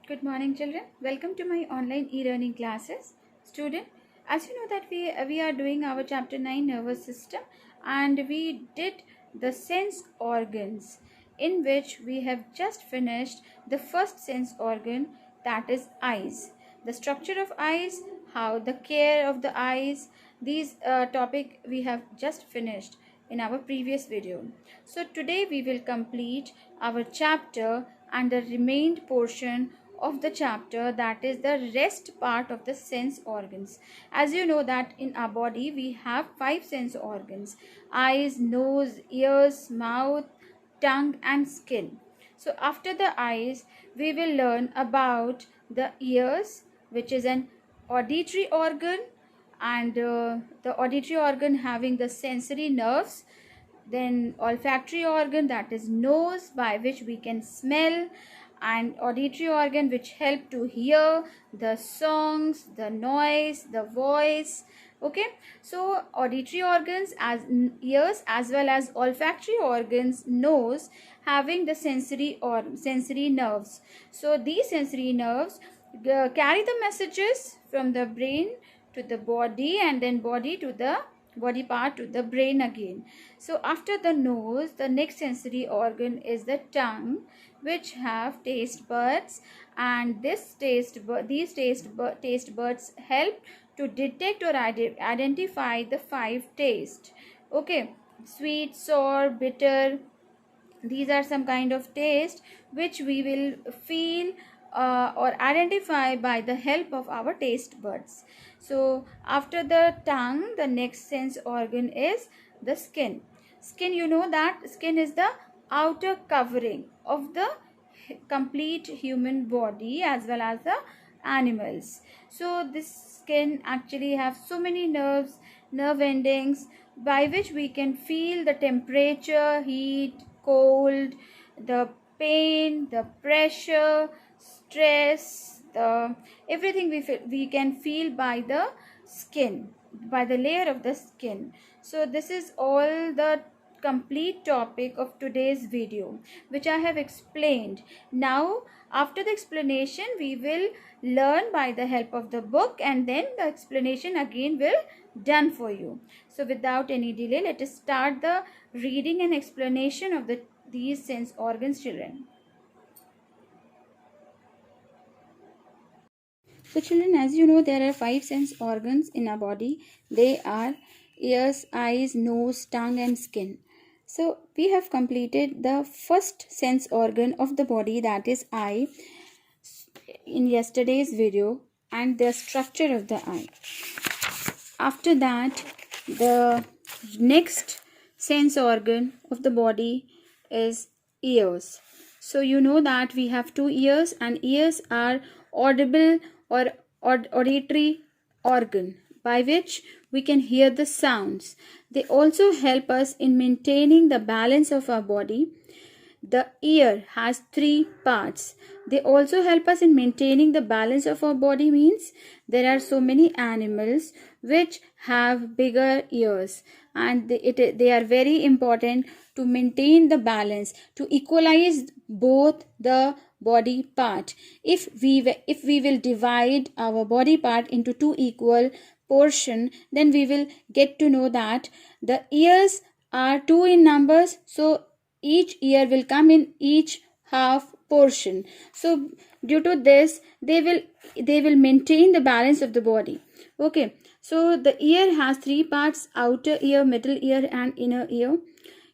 Good morning, children. Welcome to my online e-learning classes. Student, as you know that we are doing our chapter 9 nervous system, and we did the sense organs, in which we have just finished the first sense organ, that is eyes. The structure of eyes, how the care of the eyes, these topic we have just finished in our previous video. So today we will complete our chapter and the remained portion of the chapter, that is the rest part of the sense organs. As you know that in our body we have 5 sense organs: eyes, nose, ears, mouth, tongue and skin. So after the eyes we will learn about the ears, which is an auditory organ, and the auditory organ having the sensory nerves. Then olfactory organ, that is nose, by which we can smell, and auditory organ which help to hear the songs, the noise, the voice. Okay, so auditory organs as ears, as well as olfactory organs, nose, having the sensory or sensory nerves. So these sensory nerves carry the messages from the brain to the body, and then body to the body part to the brain again. So after the nose, the next sensory organ is the tongue, which have taste buds, and these taste buds help to detect or identify the 5 tastes. Okay, sweet, sour, bitter, these are some kind of taste which we will feel or identify by the help of our taste buds. So after the tongue, the next sense organ is the skin. Skin, you know that skin is the outer covering of the complete human body as well as the animals. So this skin actually have so many nerve endings, by which we can feel the temperature, heat, cold, the pain, the pressure, stress, the everything we can feel by the skin, by the layer of the skin. So this is all the complete topic of today's video, which I have explained. Now after the explanation we will learn by the help of the book, and then the explanation again will done for you. So without any delay, let us start the reading and explanation of these sense organs, children. So children, as you know, there are 5 sense organs in our body. They are ears, eyes, nose, tongue and skin. So we have completed the first sense organ of the body, that is eye, in yesterday's video, and the structure of the eye. After that, the next sense organ of the body is ears. So you know that we have 2 ears, and ears are audible or auditory organ by which we can hear the sounds. They also help us in maintaining the balance of our body. The ear has 3 parts. They also help us in maintaining the balance of our body, means there are so many animals which have bigger ears, and they are very important to maintain the balance, to equalize both the body part. If we will divide our body part into 2 equal portion, then we will get to know that the ears are 2 in numbers, so each ear will come in each half portion. So due to this, they will maintain the balance of the body. Okay, so the ear has 3 parts: outer ear, middle ear and inner ear.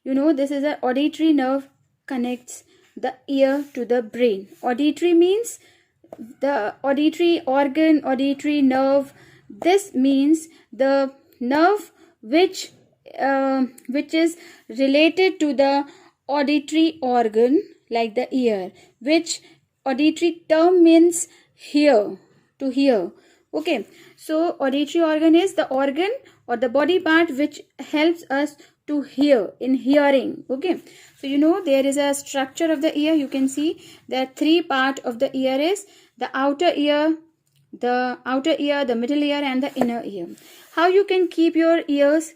You know, this is an auditory nerve, connects the ear to the brain. Auditory means the auditory organ, auditory nerve. This means the nerve which is related to the auditory organ, like the ear, which auditory term means hear, to hear. Okay, so auditory organ is the organ or the body part which helps us to hear, in hearing. Okay, so you know there is a structure of the ear. You can see there are 3 part of the ear is the outer ear, the middle ear and the inner ear. How you can keep your ears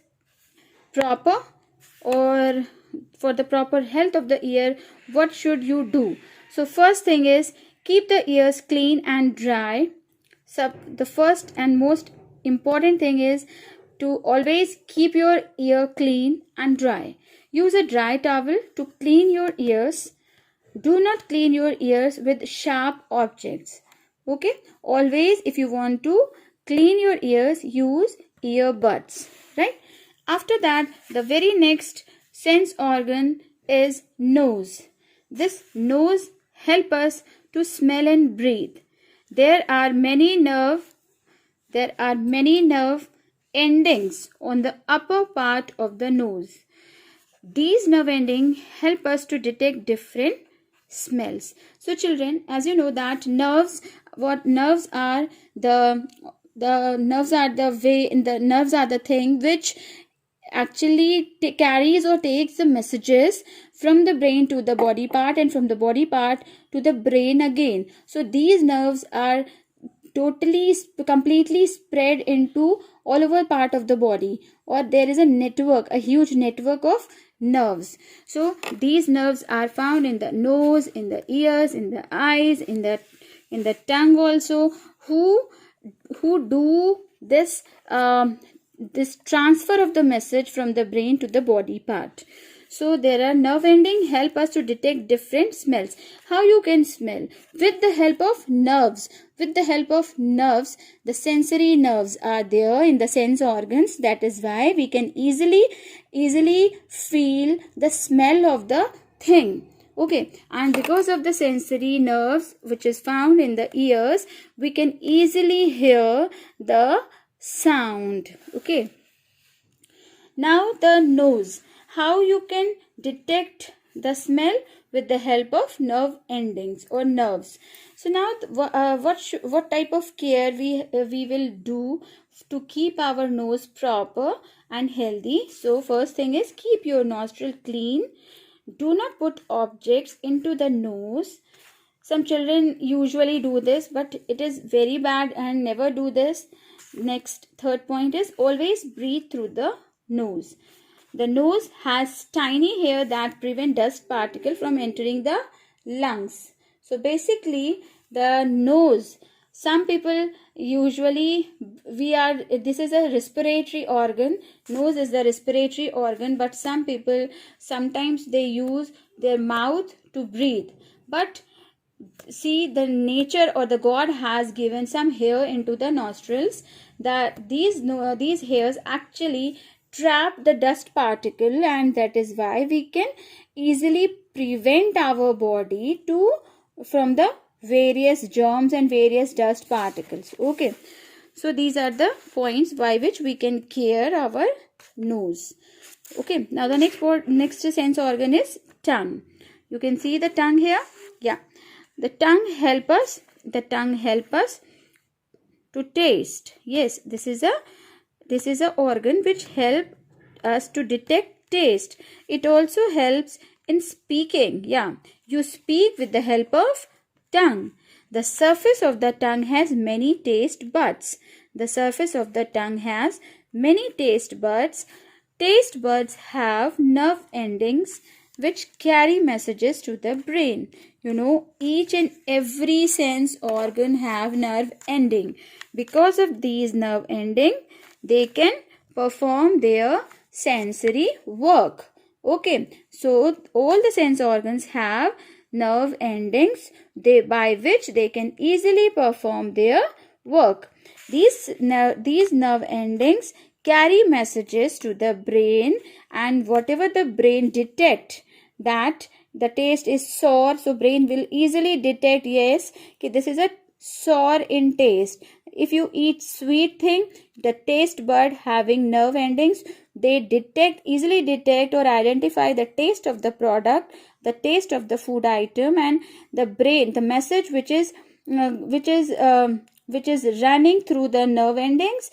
proper, or for the proper health of the ear, what should you do? So first thing is, Keep the ears clean and dry. So the first and most important thing is to always keep your ear clean and dry. Use a dry towel to clean your ears. Do not clean your ears with sharp objects. Okay, always if you want to clean your ears, use earbuds, right? After that, the very next sense organ is nose. This nose help us to smell and breathe. There are many nerve endings on the upper part of the nose. These nerve endings help us to detect different smells. So children, as you know that nerves are the thing which actually carries or takes the messages from the brain to the body part and from the body part to the brain again. So these nerves are completely spread into all over part of the body, or there is a huge network of nerves. So these nerves are found in the nose, in the ears, in the eyes, in the tongue also, who do this transfer of the message from the brain to the body part. So there are nerve ending help us to detect different smells. How you can smell? With the help of nerves. With the help of nerves, the sensory nerves are there in the sense organs. That is why we can easily feel the smell of the thing. Okay, and because of the sensory nerves which is found in the ears, we can easily hear the sound. Okay, now the nose. How you can detect the smell? With the help of nerve endings or nerves. So now what type of care we will do to keep our nose proper and healthy? So first thing is, keep your nostril clean. Do not put objects into the nose. Some children usually do this, but it is very bad, and never do this. Next, third point is, always breathe through the nose. The nose has tiny hair that prevent dust particle from entering the lungs. So basically, the nose, some people usually, this is a respiratory organ. Nose is the respiratory organ, but some people, sometimes they use their mouth to breathe. But see, the nature or the God has given some hair into the nostrils, that these hairs actually trap the dust particle, and that is why we can easily prevent our body from the various germs and various dust particles. Okay, so these are the points by which we can care our nose. Okay, now the next sense organ is tongue. You can see the tongue here. Yeah, the tongue help us to taste. Yes, this is a organ which help us to detect taste. It also helps in speaking. Yeah, you speak with the help of tongue. The surface of the tongue has many taste buds. The surface of the tongue has many taste buds. Taste buds have nerve endings which carry messages to the brain. You know, each and every sense organ have nerve ending. Because of these nerve ending, they can perform their sensory work. Okay, so all the sense organs have nerve endings by which they can easily perform their work. These nerve endings carry messages to the brain, and whatever the brain detect, that the taste is sour, so brain will easily detect, yes, okay, this is a sour in taste. If you eat sweet thing, the taste bud having nerve endings, they easily detect or identify the taste of the product, the taste of the food item, and the brain, the message which is running through the nerve endings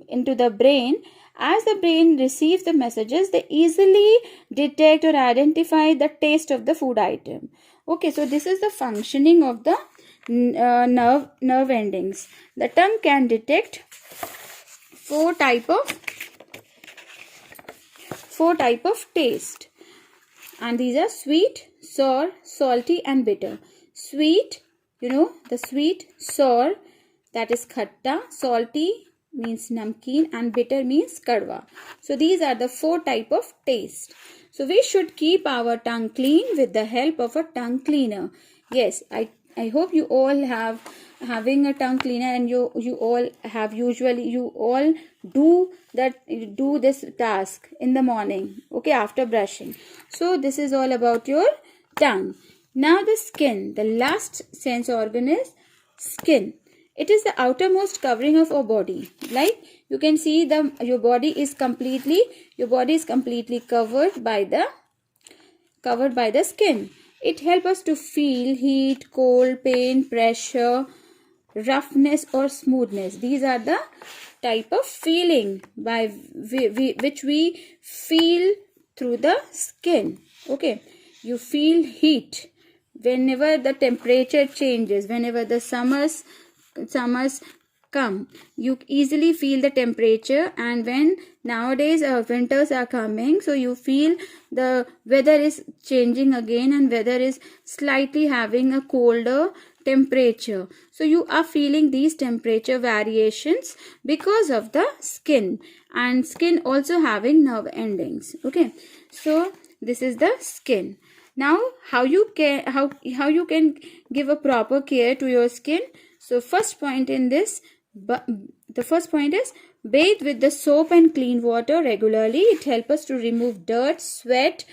into the brain. As the brain receives the messages, they easily detect or identify the taste of the food item. Okay, so this is the functioning of the nerve endings. The tongue can detect four type of taste, and these are sweet, sour, salty, and bitter. Sweet, the sweet, sour, that is khatta, salty means namkeen, and bitter means kadwa. So these are the 4 type of taste. So we should keep our tongue clean with the help of a tongue cleaner. Yes, I hope you all having a tongue cleaner, and you all have, usually you all do this task in the morning, okay, after brushing. So this is all about your tongue. Now the skin, the last sense organ is skin. It is the outermost covering of our body. Like you can see, your body is completely covered by the skin. It helps us to feel heat, cold, pain, pressure, roughness or smoothness. These are the type of feeling which we feel through the skin. Okay, you feel heat whenever the temperature changes, whenever the summers come, you easily feel the temperature. And when nowadays winters are coming, so you feel the weather is changing again, and weather is slightly having a colder temperature. So you are feeling these temperature variations because of the skin, and skin also having nerve endings. Okay, so this is the skin. Now how you can give a proper care to your skin. So the first point is bathe with the soap and clean water regularly. It helps us to remove dirt, sweat,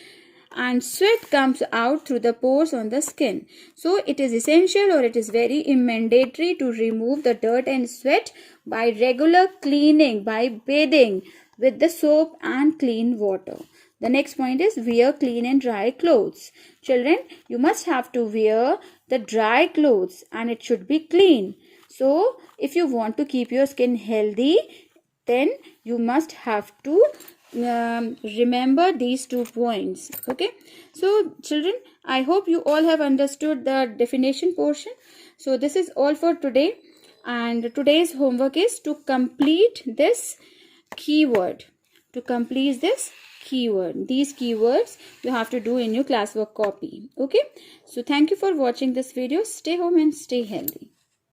and sweat comes out through the pores on the skin. So it is essential, or it is very mandatory, to remove the dirt and sweat by regular cleaning, by bathing with the soap and clean water. The next point is wear clean and dry clothes. Children, you must have to wear the dry clothes, and it should be clean. So if you want to keep your skin healthy, then you must have to remember these 2 points. Okay, so children, I hope you all have understood the definition portion. So this is all for today, and today's homework is to complete this keyword. These keywords you have to do in your classwork copy. Okay, so thank you for watching this video. Stay home and stay healthy.